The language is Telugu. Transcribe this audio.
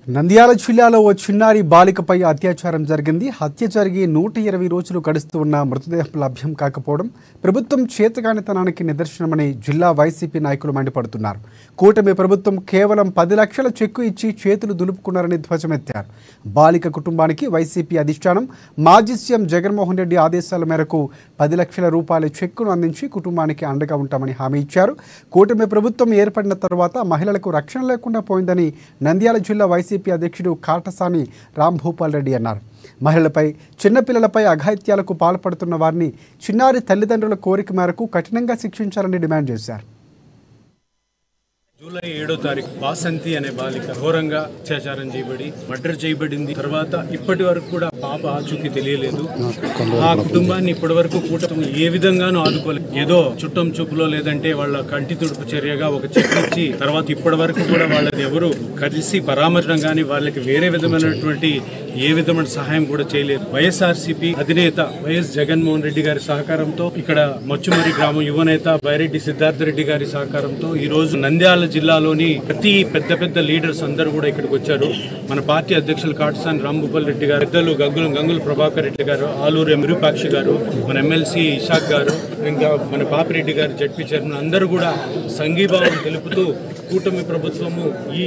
నంద్యాల జిల్లాలో ఓ చిన్నారి బాలికపై అత్యాచారం జరిగింది. హత్య జరిగి 120 రోజులు గడుస్తూ ఉన్న మృతదేహం లభ్యం కాకపోవడం ప్రభుత్వం చేతకానితనానికి నిదర్శనమని జిల్లా వైసీపీ నాయకులు మండిపడుతున్నారు. కూటమి ప్రభుత్వం కేవలం 10 లక్షల చెక్కు ఇచ్చి చేతులు దులుపుకున్నారని ధ్వజమెత్తారు. బాలిక కుటుంబానికి వైసీపీ అధిష్టానం మాజీ సీఎం జగన్మోహన్ రెడ్డి ఆదేశాల మేరకు 10 లక్షల రూపాయల చెక్కును అందించి కుటుంబానికి అండగా ఉంటామని హామీ ఇచ్చారు. కూటమి ప్రభుత్వం ఏర్పడిన తర్వాత మహిళలకు రక్షణ లేకుండా పోయిందని నంద్యాల జిల్లా వైసీపీ అధ్యక్షుడు కాటసాని రాంభూపాల్ రెడ్డి అన్నారు. మహిళలపై చిన్నపిల్లలపై అఘాయిత్యాలకు పాల్పడుతున్న వారిని చిన్నారి తల్లిదండ్రుల కోరిక మేరకు కఠినంగా శిక్షించాలని డిమాండ్ చేశారు. జూలై 7వ తారీఖు వాసంతి అనే బాలిక ఘోరంగా అత్యాచారం చేయబడి మర్డర్ చేయబడింది. తర్వాత ఇప్పటి వరకు కూడా పాప ఆచూకీ తెలియలేదు. ఆ కుటుంబాన్ని ఇప్పటి వరకు కూటమి ఏ విధంగానూ ఆదుకోలేదు. ఏదో చుట్టం చూపులో లేదంటే వాళ్ళ కంటి తుడుపు చర్యగా ఒక చెక్ ఇచ్చి తర్వాత ఇప్పటి వరకు కూడా వాళ్ళని ఎవరు కలిసి పరామర్శనం కానీ వాళ్ళకి వేరే విధమైనటువంటి ఏ విధమైన సహాయం కూడా చేయలేదు. వైఎస్ఆర్సీపీ అధినేత వైఎస్ జగన్మోహన్ రెడ్డి గారి సహకారంతో ఇక్కడ మచ్చుమరి గ్రామం యువనేత బైరెడ్డి సిద్ధార్థ రెడ్డి గారి సహకారంతో ఈ రోజు నంద్యాల జిల్లాలోని ప్రతి పెద్ద లీడర్స్ అందరూ కూడా ఇక్కడికి వచ్చారు. మన పార్టీ అధ్యక్షులు కాటసాని రాంభూపాల్ రెడ్డి గారు, పెద్దలు గంగుల ప్రభాకర్ రెడ్డి గారు, ఆలూరు విరూపాక్షి గారు, మన ఎమ్మెల్సీ ఇషాక్ గారు, ఇంకా మన పాపిరెడ్డి గారు, జడ్పీ చైర్మన్ అందరూ కూడా సంఘీభావం తెలుపుతూ కూటమి ప్రభుత్వము ఈ